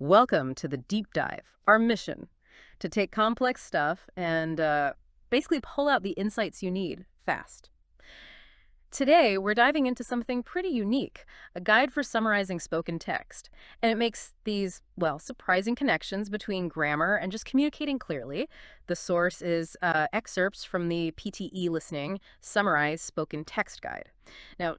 Welcome to the deep dive. Our mission to take complex stuff and basically pull out the insights you need fast. Today, we're diving into something pretty unique, a guide for summarizing spoken text. And it makes these, well, surprising connections between grammar and just communicating clearly. The source is excerpts from the PTE Listening Summarized Spoken Text Guide. Now,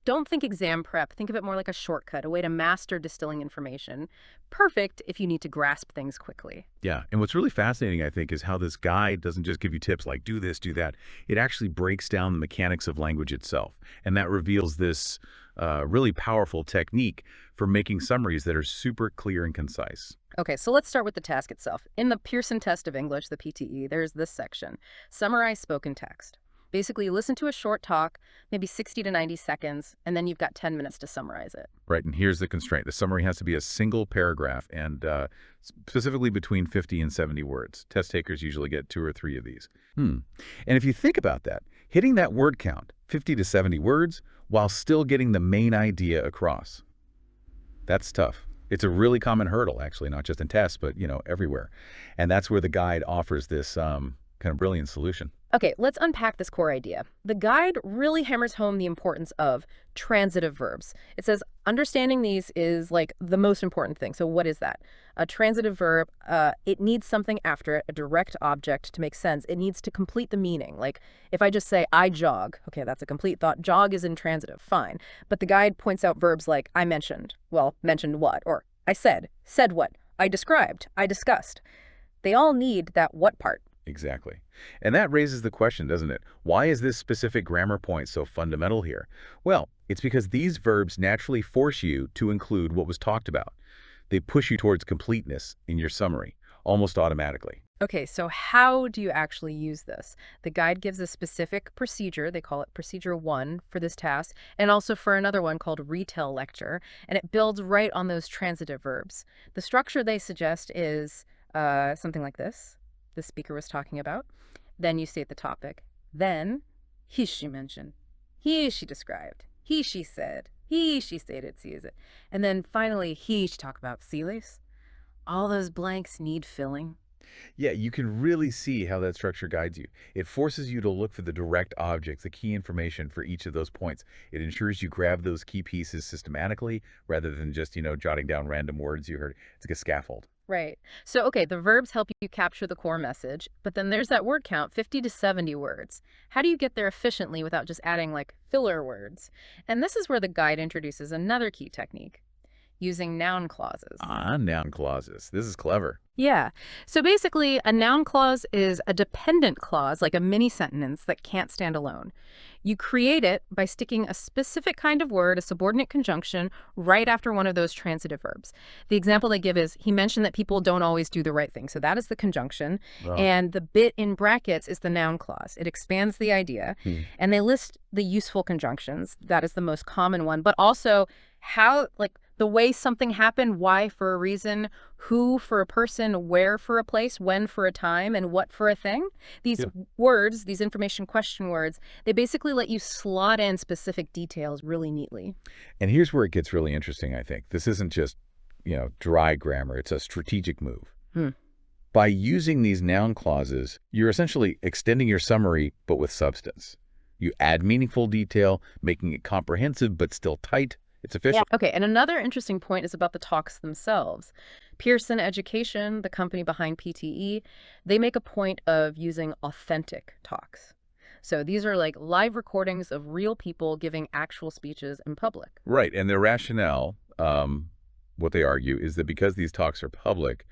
don't think exam prep. Think of it more like a shortcut, a way to master distilling information. Perfect if you need to grasp things quickly. Yeah, and what's really fascinating, I think, is how this guide doesn't just give you tips like do this, do that. It actually breaks down the mechanics of language itself, and that reveals this really powerful technique for making summaries that are super clear and concise. Okay, so let's start with the task itself. In the Pearson Test of English, the PTE, there's this section, Summarize Spoken Text. Basically, you listen to a short talk, maybe 60 to 90 seconds, and then you've got 10 minutes to summarize it. Right, and here's the constraint. The summary has to be a single paragraph and specifically between 50 and 70 words. Test takers usually get 2 or 3 of these. And if you think about that, hitting that word count, 50 to 70 words, while still getting the main idea across, that's tough. It's a really common hurdle, actually, not just in tests, but, everywhere. And that's where the guide offers this kind of brilliant solution. Okay, let's unpack this core idea. The guide really hammers home the importance of transitive verbs. It says understanding these is like the most important thing. So what is that? A transitive verb, it needs something after it, a direct object to make sense. It needs to complete the meaning. Like if I just say I jog, okay, that's a complete thought. Jog is intransitive, fine. But the guide points out verbs like I mentioned, well, mentioned what? Or I said what? I described, I discussed. They all need that what part. Exactly. And that raises the question, doesn't it? Why is this specific grammar point so fundamental here? Well, it's because these verbs naturally force you to include what was talked about. They push you towards completeness in your summary, almost automatically. Okay, so how do you actually use this? The guide gives a specific procedure, they call it Procedure 1 for this task, and also for another one called Retell Lecture, and it builds right on those transitive verbs. The structure they suggest is something like this. The speaker was talking about. Then you state the topic. Then, he, she mentioned. He, she described. He, she said. He, she stated, sees it. And then finally, he, she talk about. See, Lace? All those blanks need filling. Yeah, you can really see how that structure guides you. It forces you to look for the direct objects, the key information for each of those points. It ensures you grab those key pieces systematically rather than just, jotting down random words you heard. It's like a scaffold. Right. So, okay, the verbs help you capture the core message, but then there's that word count, 50 to 70 words. How do you get there efficiently without just adding like filler words? And this is where the guide introduces another key technique, using noun clauses. Noun clauses. This is clever. Yeah. So basically, a noun clause is a dependent clause, like a mini sentence that can't stand alone. You create it by sticking a specific kind of word, a subordinate conjunction, right after one of those transitive verbs. The example they give is, he mentioned that people don't always do the right thing. So that is the conjunction. Oh. And the bit in brackets is the noun clause. It expands the idea. And they list the useful conjunctions. That is the most common one. But also how, like, the way something happened, why for a reason, who for a person, where for a place, when for a time, and what for a thing. These words, these information question words, they basically let you slot in specific details really neatly. And here's where it gets really interesting, I think. This isn't just, dry grammar. It's a strategic move. By using these noun clauses, you're essentially extending your summary, but with substance. You add meaningful detail, making it comprehensive, but still tight. It's efficient. Okay, and another interesting point is about the talks themselves. Pearson Education, the company behind PTE, they make a point of using authentic talks. So these are like live recordings of real people giving actual speeches in public. Right, and their rationale, what they argue, is that because these talks are public,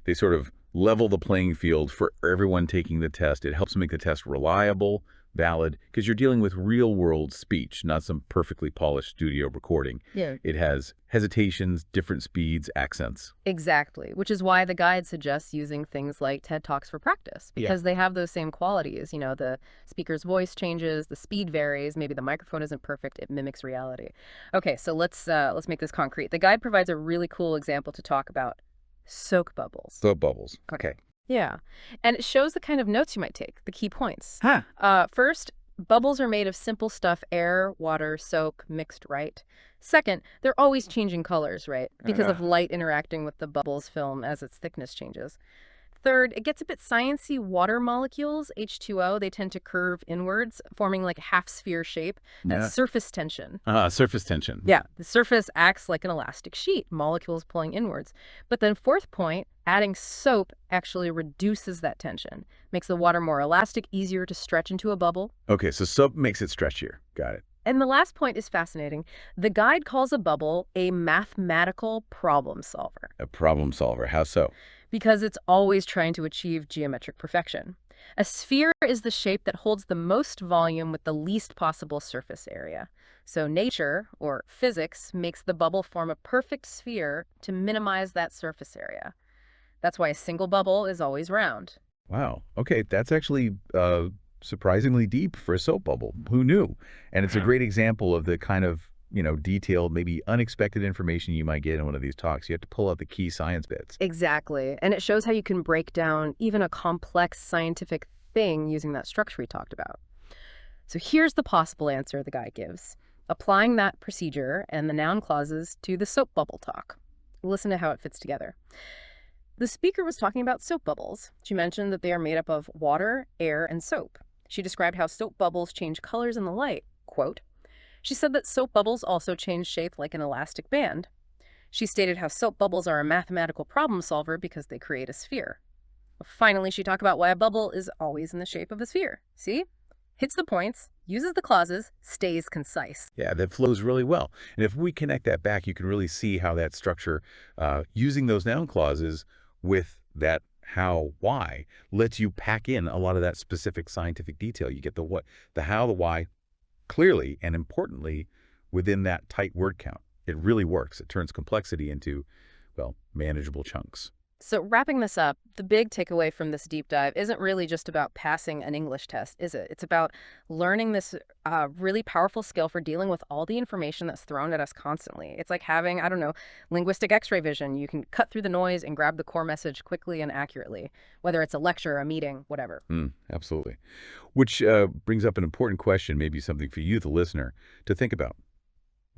they sort of level the playing field for everyone taking the test. It helps make the test reliable, valid, because you're dealing with real-world speech, not some perfectly polished studio recording. Yeah. It has hesitations, different speeds, accents. Exactly, which is why the guide suggests using things like TED Talks for practice, because they have those same qualities. The speaker's voice changes, the speed varies, maybe the microphone isn't perfect, it mimics reality. Okay, so let's make this concrete. The guide provides a really cool example to talk about: soap bubbles. Soap bubbles. Okay. Yeah. And it shows the kind of notes you might take, the key points. Huh. First, Bubbles are made of simple stuff, air, water, soap, mixed right. Second, they're always changing colors, right? Because of Uh, light interacting with the bubble's film as its thickness changes. Third, it gets a bit sciencey. Water molecules, H2O, they tend to curve inwards, forming like a half-sphere shape. That's yeah. surface tension. Surface tension. Yeah, the surface acts like an elastic sheet, molecules pulling inwards. But then fourth point, adding soap actually reduces that tension, makes the water more elastic, easier to stretch into a bubble. Okay, so soap makes it stretchier. Got it. And the last point is fascinating. The guide calls a bubble a mathematical problem solver A problem solver. How so? because it's always trying to achieve geometric perfection. A sphere is the shape that holds the most volume with the least possible surface area. So nature, or physics, makes the bubble form a perfect sphere to minimize that surface area. That's why a single bubble is always round. Wow. Okay, that's actually surprisingly deep for a soap bubble. Who knew? And it's a great example of the kind of, detailed, maybe unexpected information you might get in one of these talks. You have to pull out the key science bits. Exactly. And it shows how you can break down even a complex scientific thing using that structure we talked about. So here's the possible answer the guy gives, applying that procedure and the noun clauses to the soap bubble talk. Listen to how it fits together. The speaker was talking about soap bubbles. She mentioned that they are made up of water, air, and soap. She described how soap bubbles change colors in the light. Quote, she said that soap bubbles also change shape like an elastic band. She stated how soap bubbles are a mathematical problem solver because they create a sphere. Finally, she talked about why a bubble is always in the shape of a sphere. See? Hits the points, uses the clauses, stays concise. Yeah, that flows really well. And if we connect that back, you can really see how that structure, using those noun clauses with that how, why, lets you pack in a lot of that specific scientific detail. You get the what, the how, the why, clearly and importantly within that tight word count. It really works. It turns complexity into, well, manageable chunks. So, wrapping this up, the big takeaway from this deep dive isn't really just about passing an English test, is it? It's about learning this really powerful skill for dealing with all the information that's thrown at us constantly. It's like having, I don't know, linguistic x-ray vision. You can cut through the noise and grab the core message quickly and accurately, whether it's a lecture, a meeting, whatever. Absolutely. Which brings up an important question, maybe something for you, the listener, to think about.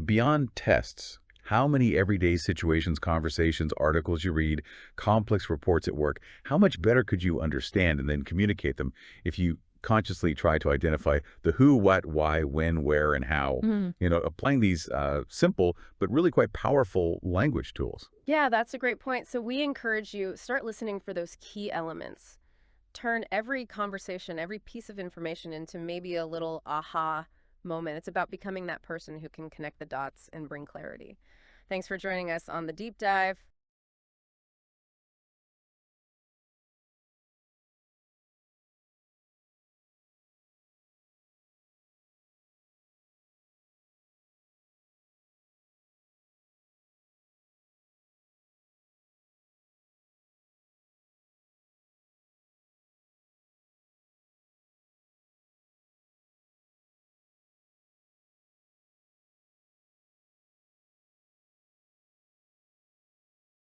Beyond tests, how many everyday situations, conversations, articles you read, complex reports at work, how much better could you understand and then communicate them if you consciously try to identify the who, what, why, when, where, and how, applying these simple but really quite powerful language tools? Yeah, that's a great point. So we encourage you, start listening for those key elements. Turn every conversation, every piece of information into maybe a little aha moment. It's about becoming that person who can connect the dots and bring clarity. Thanks for joining us on the deep dive.